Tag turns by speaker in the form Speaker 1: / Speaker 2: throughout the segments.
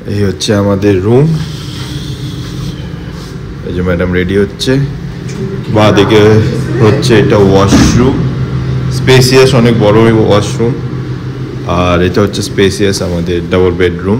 Speaker 1: এই হচ্ছে আমাদের রুম। এই যে ম্যাডাম রেডি হচ্ছে, বাঁদিকে হচ্ছে এটা ওয়াশরুম, স্পেসিয়াস, অনেক বড় ওয়াশরুম। আর এটা হচ্ছে স্পেসিয়াস আমাদের ডাবল বেডরুম,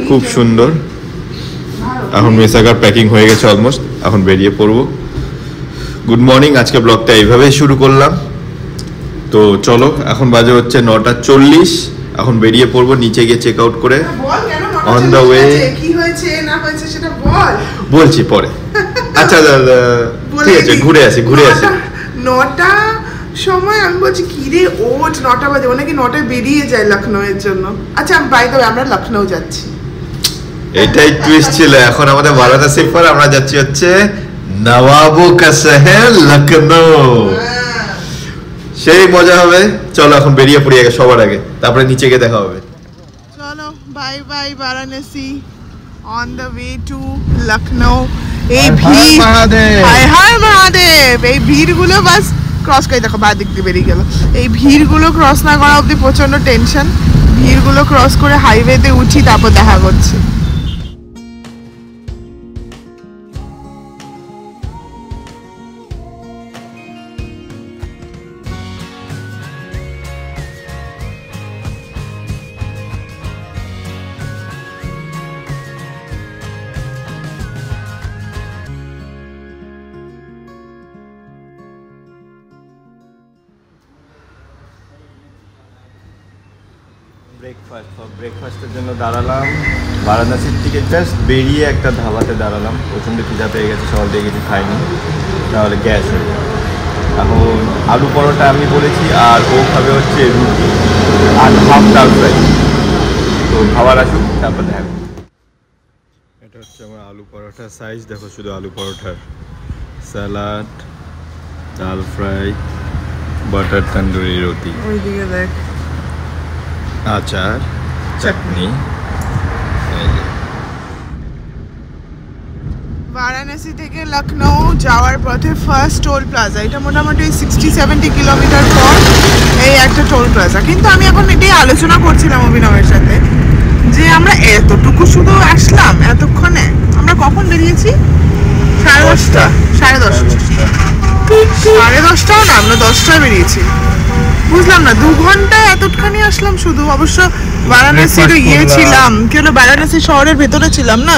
Speaker 1: খুব সুন্দর। এখন মেসাকার প্যাকিং হয়ে গেছে অলমোস্ট, এখন বেরিয়ে পড়বো। গুড মর্নিং, আজকে ব্লগটা এইভাবেই শুরু করলাম। তো চলো, এখন বাজে হচ্ছে 9:40, এখন বেরিয়ে পড়বো নিচে গিয়ে চেক আউট করে। অন দ্য ওয়ে কি হয়েছে না হয়েছে সেটা বল, বলছি পরে। আচ্ছা ঠিক আছে, ঘুরে আসি।
Speaker 2: 9টা সময় আমি বলছি কি রে ওঠ, 9টা বাজে, ও নাকি 9টায় বেরিয়ে যায় লখনৌ এর জন্য। আচ্ছা বাই দ্য ওয়ে আমরা লখনৌ যাচ্ছি,
Speaker 1: এটাই টুইস্ট ছিল। এখন আমাদের বারাণসী পর আমরা যাচ্ছি হচ্ছে নবাবো কা শহর লখনৌ। সেই মজা হবে। চলো এখন বেরিয়ে পড়ি আগে, সবার আগে, তারপরে নিচে গিয়ে দেখা হবে।
Speaker 2: চলো bye bye Varanasi, on the way to Lucknow. এই ভিড়, হায় হায় মহাদেব, এই ভিড়গুলো বাস ক্রস করে, দেখো বাঁ দিক দিয়ে বেরিয়ে গেল। এই ভিড়গুলো ক্রস না করা অবধি প্রচন্ড টেনশন। ভিড়গুলো ক্রস করে হাইওয়েতে উঠি, তারপর দেখা করছি।
Speaker 1: ব্রেকফাস্টের জন্য দাঁড়ালাম বারাণসীর থেকে জাস্ট বেরিয়ে একটা ধাবাতে দাঁড়ালাম। প্রচণ্ড খিদা পেয়ে গেছে, সকাল দিয়ে কিছু খাইনি, তাহলে গ্যাস হয়ে যাবে। এখন আলু পরোটা আমি বলেছি, আর ও খাবে হচ্ছে রুটি আর হাফ ডাল ফ্রাই। তো খাবার আসুক, তারপর দেখা। এটা হচ্ছে আমার আলু পরোটার সাইজ, দেখো শুধু আলু পরোটার, স্যালাড, ডাল ফ্রাই, বাটার তন্দুরি রুটি,
Speaker 2: ওইদিকে দেখ,
Speaker 1: আচার, চাটনি।
Speaker 2: বারাণসী থেকে লখনৌ যাওয়ার পথে ফার্স্ট টোল প্লাজা, এটা মোটামুটি 60-70 কিলোমিটার পর এই একটা টোল প্লাজা। কিন্তু আমি এখন এটাই আলোচনা করছিলাম অভিনবের সাথে যে আমরা এতটুকু শুধু আসলাম, এতক্ষণে আমরা কখন বেরিয়েছি? 10:30, 10:30 না, আমরা 10টায় বেরিয়েছি। বুঝলাম না 2 ঘন্টায় এতখানি আসলাম শুধু। অবশ্য বারাণসীর ছিলাম, কি হলো, বারাণসী শহরের ভেতরে ছিলাম না,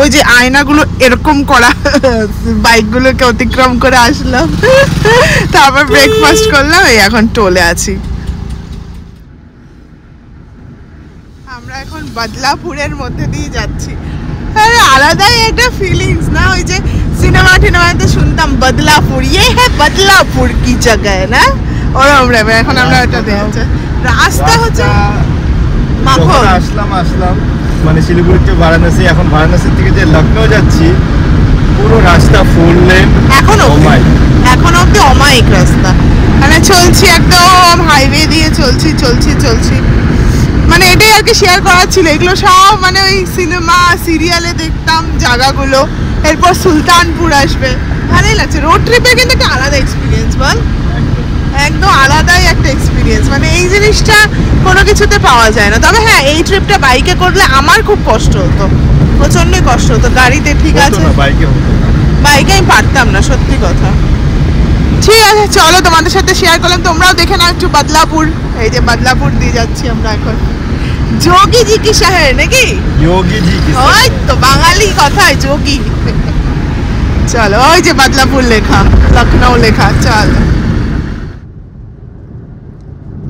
Speaker 2: ওই যে আয়নাগুলো এরকম করা, বাইকগুলোকে অতিক্রম করে আসলাম, তারপর ব্রেকফাস্ট করলাম, এই এখন টোলে আছি। আমরা এখন বদলাপুরের মধ্যে দিয়ে যাচ্ছি। আরে আলাদাই একটা ফিলিংস না, ওই যে সিনেমাতে শুনতাম বদলাপুর, ये है बदलापुर की जगह ना, ওরকম রে। এখন আমরা ওটা দেখছি, রাস্তা হচ্ছে মাখন।
Speaker 1: আসলাম মানে শিলিগুড়ি থেকে বারাণসী, এখন বারাণসী থেকে যে লখনৌ যাচ্ছি, পুরো রাস্তা 4 লেন, এখন অব্দি
Speaker 2: অমায়িক রাস্তা। মানে চলছি একদম হাইওয়ে দিয়ে, চলছি। মানে এটাই আর কি শেয়ার করার ছিল। এগুলো সব মানে ওই সিনেমা সিরিয়ালে দেখতাম জায়গাগুলো। এরপর সুলতানপুর আসবে, ভালোই লাগছে। রোড ট্রিপে কিন্তু একটা আলাদা এক্সপিরিয়েন্স, বল, একদম আলাদাই একটা এক্সপিরিয়েন্স। মানে এই জিনিসটা কোনো কিছুতে পাওয়া যায় না। তবে হ্যাঁ, এই ট্রিপটা বাইকে করলে আমার খুব কষ্ট হতো, প্রচন্ড কষ্ট হতো। গাড়িতে ঠিক আছে, বাইকে আমি পারতাম না, সত্যি কথা। ঠিক আছে চলো, তোমাদের সাথে শেয়ার করলাম, তোমরাও দেখে নাও একটু বদলাপুর। এই যে বদলাপুর দিয়ে যাচ্ছি আমরা এখন, যোগী জি কি শহর নাকি, ওই তো বাঙালি কথায় যোগী। চলো, ওই যে বদলাপুর লেখা, লখনৌ লেখা। চলো,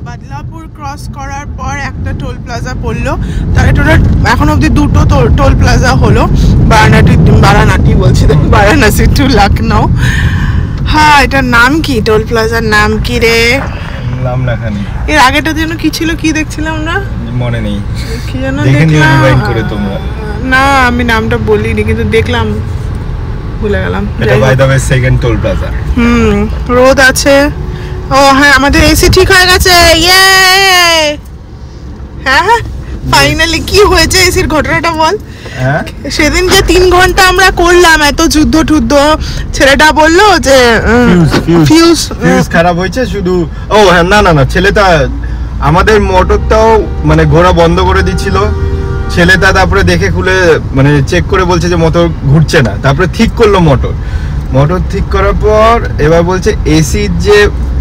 Speaker 2: বদলাপুর ক্রস করার পর একটা টোল প্লাজা পড়লো। তার টোটাল এখন অবধি 2টো টোল প্লাজা হলো, বারাণসী টু লখনৌ। হ্যাঁ, এটার নাম কি, টোল প্লাজার নাম কি রে?
Speaker 1: নাম লেখা নেই।
Speaker 2: এর আগেটা যেন কি ছিল, কি দেখছিলাম না,
Speaker 1: মনে নেই,
Speaker 2: কি যেন দেখলাম। না আমি নামটা বলিনি, কিন্তু দেখলাম, ভুলে গেলাম।
Speaker 1: এটা by the way second toll plaza.
Speaker 2: রোদ আছে। ও হ্যাঁ, আমাদের এসি ঠিক হয়ে গেছে, ইয়ে। হ্যাঁ, ফাইনালি। কি হয়েছে এসির ঘটনাটা বল। সেদিন যে 3 ঘন্টা আমরা করলাম এত যুদ্ধ টুদ্ধ, ছেলেটা বললো যে ফিউজ
Speaker 1: খারাপ হয়েছে শুধু। ও হ্যাঁ, না ছেলেটা আমাদের মোটরটাও মানে ঘোরা বন্ধ করে দিচ্ছিল, ছেলেটা তারপরে দেখে খুলে মানে চেক করে বলছে যে মোটর ঘুরছে না, তারপরে ঠিক করলো মোটর ঠিক করার পর এবার বলছে এসির যে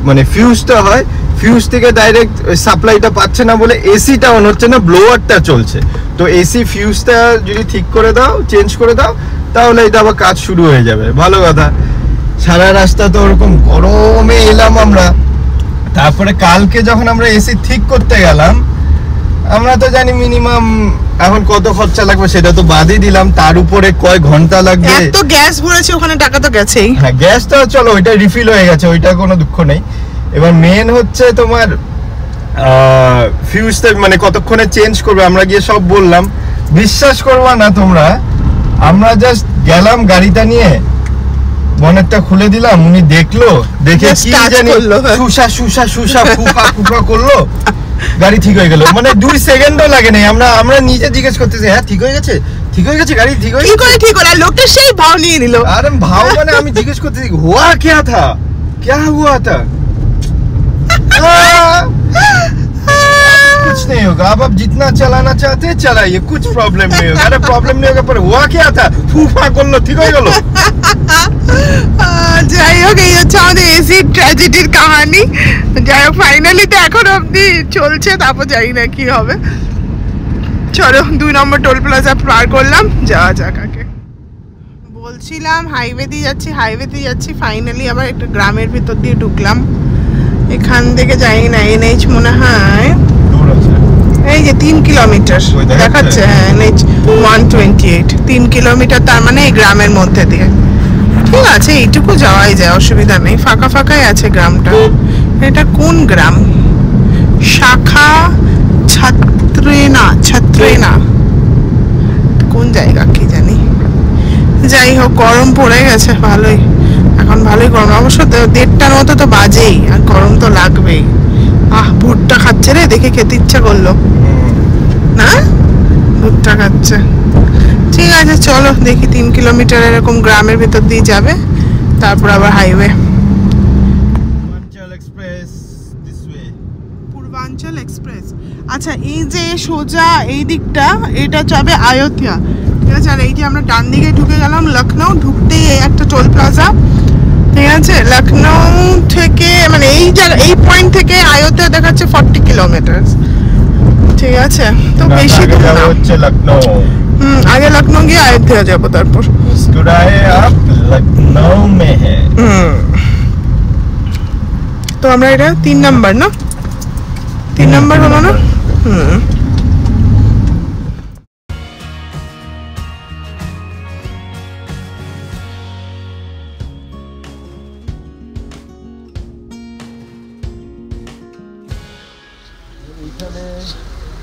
Speaker 1: মানে ফিউজটা হয়, ফিউজ থেকে ডাইরেক্ট সাপ্লাইটা পাচ্ছে না বলে এসিটা অন হচ্ছে না, ব্লোয়ারটা চলছে। তো এসি ফিউজটা যদি ঠিক করে দাও, চেঞ্জ করে দাও, তাহলে এটা আবার কাজ শুরু হয়ে যাবে। ভালো কথা। সারা রাস্তা তো ওরকম গরমে এলাম আমরা। তারপরে কালকে যখন আমরা এসি ঠিক করতে গেলাম, আমরা তো জানি মিনিমাম এখন কত খরচা লাগবে সেটা তো বাদই দিলাম, তার উপরে কয় ঘন্টা লাগবে।
Speaker 2: এত গ্যাস ভরেছে ওখানে, টাকা তো গেছেই।
Speaker 1: হ্যাঁ, গ্যাসটা চলো ওইটা রিফিল হয়ে গেছে, ওইটা কোনো দুঃখ নেই। এবার মেন হচ্ছে তোমার ফিউজটা মানে কতক্ষণে চেঞ্জ করবে। আমরা গিয়ে সব বললাম, বিশ্বাস করবা না তোমরা, আমরা জাস্ট গেলাম গাড়িটা নিয়ে, বনেটটা খুলে দিলাম, উনি দেখলো, দেখে কি জানি সুসা ফুফা করলো, গাড়ি ঠিক হয়ে গেল। মানে 2 সেকেন্ডও লাগে নাই। আমরা নিজে জিজ্ঞেস করতেছি, হ্যাঁ ঠিক হয়ে গেছে গাড়ি ঠিক হয়ে গেছে,
Speaker 2: ঠিক হলো। লোকটা সেই ভাও নিয়ে নিল।
Speaker 1: আরে ভাও মানে আমি জিজ্ঞেস করতেছি হুয়া क्या हुआ था कुछ नहीं होगा, अब जितना चलाना चाहते हैं चलाइए, कुछ प्रॉब्लम नहीं होगा। अरे प्रॉब्लम नहीं होगा, पर हुआ क्या था, फूफा করলো, ঠিক হয়ে গেল।
Speaker 2: যাই হোক, এই হচ্ছে আমাদের এসি ট্র্যাজেডির কাহিনী। যাই হোক, ফাইনালি তো এখন অব্দি চলছে, তারপর জানি না কি হবে। চলো 2 নম্বর টোল প্লাজা পার করলাম, যাওয়া যাক আগে। বলছিলাম হাইওয়ে দিয়ে যাচ্ছি, ফাইনালি আবার একটা গ্রামের ভিতর দিয়ে ঢুকলাম। এখান থেকে যাই না, এনএইচ মনে হয় এই যে 3 কিলোমিটার দেখাচ্ছে। হ্যাঁ, এনএইচ 128, 3 কিলোমিটার, তার মানে এই গ্রামের মধ্যে দিয়ে। ঠিক আছে, এইটুকু যাওয়াই যায়, অসুবিধা নেই। ফাঁকাই আছে গ্রামটা। এটা কোন গ্রাম? শাখা ছাত্রেনা কোন জায়গা কি জানি। যাই হোক, গরম পড়ে গেছে ভালোই, এখন ভালোই গরম। অবশ্য 1:30টার মতো তো বাজেই, আর গরম তো লাগবেই। ভুট্টা খাচ্ছে রে, দেখে খেতে ইচ্ছা করলো না, ভুট্টা খাচ্ছে। ঠিক আছে, চলো দেখি 3 কিলোমিটার এরকম গ্রামের ভিতর দিয়ে যাবে, তারপর আবার হাইওয়ে। পূর্বাঞ্চল এক্সপ্রেস। আচ্ছা, এই যে সোজা এই দিকটা, এটা যাবে অযোধ্যা। ঠিক আছে, আর এই যে আমরা ডান দিকে ঢুকে গেলাম লখনৌ, ঢুকতেই একটা টোল প্লাজা। ঠিক আছে, লখনৌ থেকে মানে এই পয়েন্ট থেকে অযোধ্যা দেখাচ্ছে 40 কিলোমিটার। ঠিক আছে, তো বেশি দূর না
Speaker 1: হচ্ছে লখনৌ।
Speaker 2: আগে লখনৌ গিয়ে অযোধ্যা যাবো, তারপর
Speaker 1: লখনৌ মে হ্যায়।
Speaker 2: তো আমরা এটা 3 নাম্বার না, 3 নাম্বার হলো না।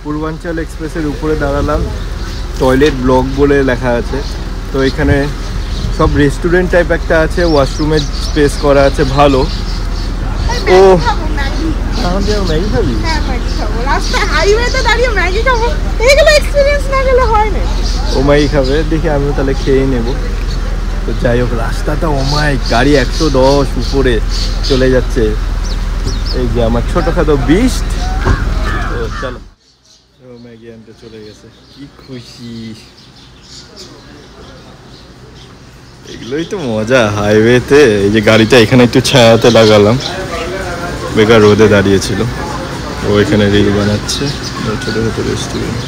Speaker 1: পূর্বাঞ্চল এক্সপ্রেসের উপরে দাঁড়ালাম, টয়লেট ব্লক বলে লেখা আছে। তো এখানে সব রেস্টুরেন্ট টাইপ একটা আছে, ওয়াশরুমের স্পেস করা আছে ভালো। ও ম্যাগি খাবি? ও ম্যাগি খাবে, দেখি আমিও তাহলে খেয়ে নেবো। তো যাই হোক, রাস্তাটা গাড়ি 110 উপরে চলে যাচ্ছে। এই যে আমার ছোটখাটো বিস্ট। তো চলো, ম্যাগি আনতে চলে গেছে, কি খুশি। এগুলোই তো মজা হাইওয়েতে। এই যে গাড়িটা এখানে একটু ছায়াতে লাগালাম, বেকার রোদে দাঁড়িয়েছিল। ও এখানে রিল বানাচ্ছে, ছোটো ছোটো রেস্টুরেন্ট।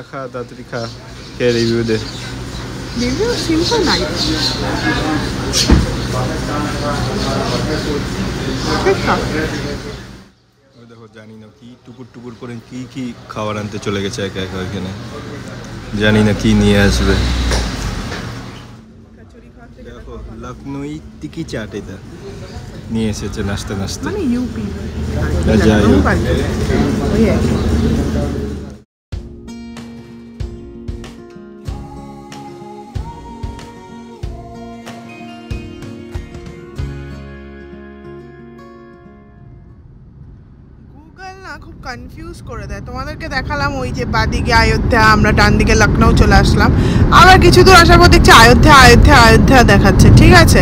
Speaker 1: খা তাড়াতাড়ি খা, খেয়ে রিভিউ দে। দেখো, জানি না কি টুকুর করে কি খাবার আনতে চলে গেছে একা এখানে, জানি না কি নিয়ে আসবে। দেখো, লখনৌ টিকি চাট এটা নিয়ে এসেছে নাচতে যাই হোক।
Speaker 2: খুব কনফিউজ করে দেয়। তোমাদেরকে দেখালাম ওই যে বাদিকে অযোধ্যা, আমরা ডান দিকে লখনৌ চলে আসলাম। আবার কিছু দূর আসার পর দেখছি অযোধ্যা দেখাচ্ছে। ঠিক আছে,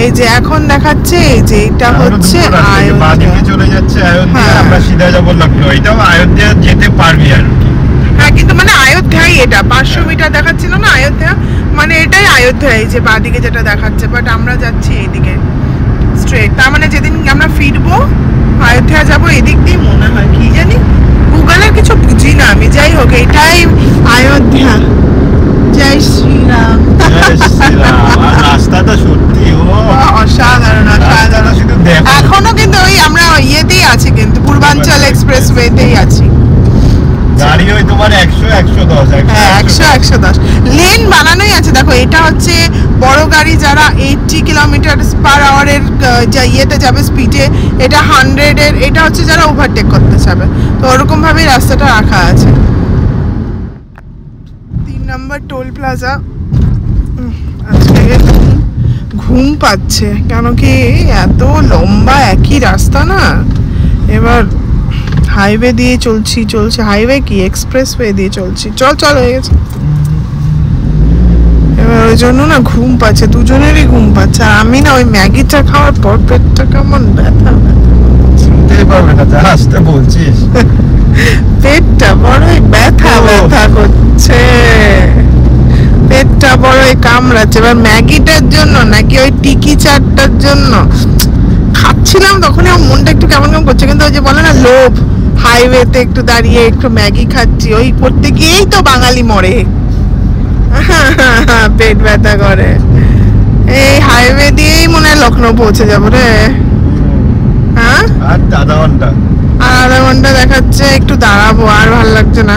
Speaker 2: এই যে এখন দেখাচ্ছে, এই যে এটা হচ্ছে
Speaker 1: বাদিকে
Speaker 2: অযোধ্যা।
Speaker 1: চলে যাচ্ছে অযোধ্যা,
Speaker 2: হ্যাঁ।
Speaker 1: আমরা সিধা যাবো লখনৌ। এটাও অযোধ্যা যেতে পারবি আর কি।
Speaker 2: হ্যাঁ কিন্তু মানে অযোধ্যাই, এটা 500 মিটার দেখাচ্ছিল না অযোধ্যা, মানে এটাই অযোধ্যা। এই যে বাদিকে যেটা দেখাচ্ছে, বাট আমরা যাচ্ছি এইদিকে স্ট্রেট। তার মানে যেদিন আমরা ফিরবো অযোধ্যা যাবো এদিক দিয়ে মনে হয়, কি জানি গুগলের কিছু বুঝি না আমি। যাই হোক এটাই অযোধ্যা। জয় শ্রীরাম।
Speaker 1: জয় শ্রীরাম। আর রাস্তাটা সত্যি
Speaker 2: অসাধারণ অসাধারণ।
Speaker 1: শুধু দেখো,
Speaker 2: এখনো কিন্তু ওই আমরা ইয়েতেই আছি, কিন্তু পূর্বাঞ্চল এক্সপ্রেস ওয়েতেই আছি।
Speaker 1: গাড়ি ওই তোমার 100 110
Speaker 2: হ্যাঁ 100 লেন বানানোই আছে। দেখো এটা হচ্ছে বড় গাড়ি যারা 80 কিলোমিটার/আওয়ারের যা ইয়েতে যাবে স্পিডে, এটা 100-এর, এটা হচ্ছে যারা ওভারটেক করতে যাবে। তো ওরকম ভাবেই রাস্তাটা রাখা আছে। 3 নম্বর টোল প্লাজা। আজকে ঘুম পাচ্ছে, কেন কি এত লম্বা একই রাস্তা না। এবার হাইওয়ে দিয়ে চলছি হাইওয়ে কি এক্সপ্রেসওয়ে দিয়ে চলছি। চল হয়ে গেছে। এবার ওই জন্য না ঘুম পাচ্ছে, দুজনেরই ঘুম পাচ্ছে। আর আমি না ওই ম্যাগিটা খাওয়ার পর পেটটা কেমন ব্যথা
Speaker 1: শুনতে পারবে না, যা আসতে বলছিস।
Speaker 2: পেটটা বড়ই ব্যথা করছে, পেটটা বড়ই কামড়াচ্ছে। এবার ম্যাগিটার জন্য নাকি ওই টিকি চাটটার জন্য খাচ্ছিলাম, তখনই আমার মনটা একটু কেমন কেমন করছে। কিন্তু ওই যে বলে না লোভ, হাইওয়েতে একটু দাঁড়িয়ে একটু ম্যাগি খাচ্ছি, ওই করতে গিয়েই তো বাঙালি মরে। পেট ব্যথা করে। এই হাইওয়ে দিয়েই মনে হয় লখনৌ পৌঁছে যাবো রে। হ্যাঁ
Speaker 1: আর আধা ঘন্টা,
Speaker 2: আর আধা ঘন্টা দেখাচ্ছে, একটু দাঁড়াবো, আর ভালো লাগছে না।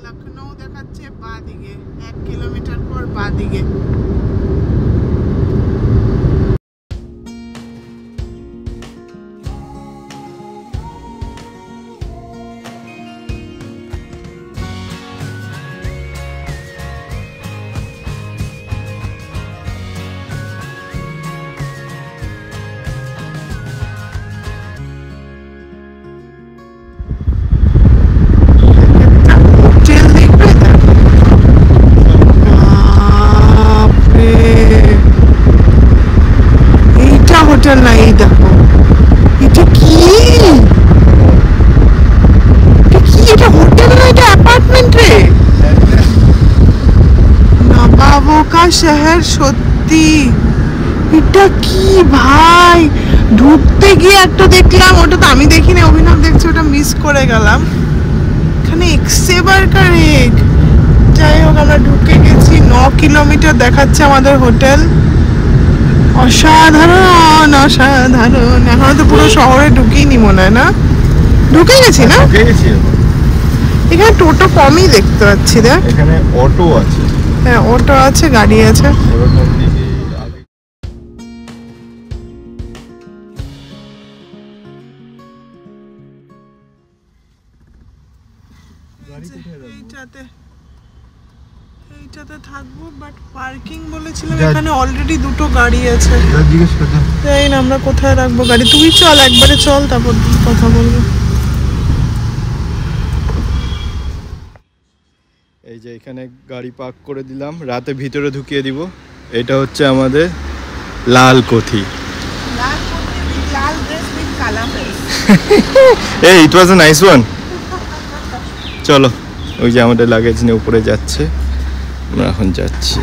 Speaker 2: লখনৌ দেখাচ্ছে বাঁদিকে, 1 কিলোমিটার পর বাঁদিকে। হোটেল দেখবে, বাপরে, এইটা হোটেল না, এই দেখো এটা কি, এটা হোটেল না, এটা অ্যাপার্টমেন্ট রে। নবাবো কা শহর, সত্যি এটা কি ভাই। ঢুকতে গিয়ে একটা দেখলাম, ওটা তো আমি দেখিনি, অভিনব দেখছি, ওটা মিস করে গেলাম। এখানে এক্সে বার্গার এগ। যাই হোক আমরা ঢুকে গেছি, 9 কিলোমিটার দেখাচ্ছে আমাদের হোটেল। অসাধারণ অসাধারণ। এখনো তো পুরো শহরে ঢুকিনি মনে হয়, না ঢুকে গেছি না। এখানে টোটো কমই দেখতে পাচ্ছি। দেখ
Speaker 1: এখানে অটো আছে।
Speaker 2: হ্যাঁ অটো আছে, গাড়ি আছে।
Speaker 1: ওরকম দিকে আগে
Speaker 2: এইটাতে থাকবো, বাট পার্কিং বলেছিলাম, এখানে অলরেডি 2টো গাড়ি আছে।
Speaker 1: জিজ্ঞেস করতে
Speaker 2: জানি না আমরা কোথায় রাখবো গাড়ি। তুই চল একবারে, চল তারপর কথা বলবো।
Speaker 1: এই যে এখানে গাড়ি পার্ক করে দিলাম, রাতে ভিতরে ঢুকিয়ে দিব। এটা হচ্ছে আমাদের লাল কোঠি। এই ইট ওয়াজ আ নাইস ওয়ান। চলো, ওই যে আমাদের লাগেজ নিয়ে উপরে যাচ্ছে, আমরা এখন যাচ্ছি।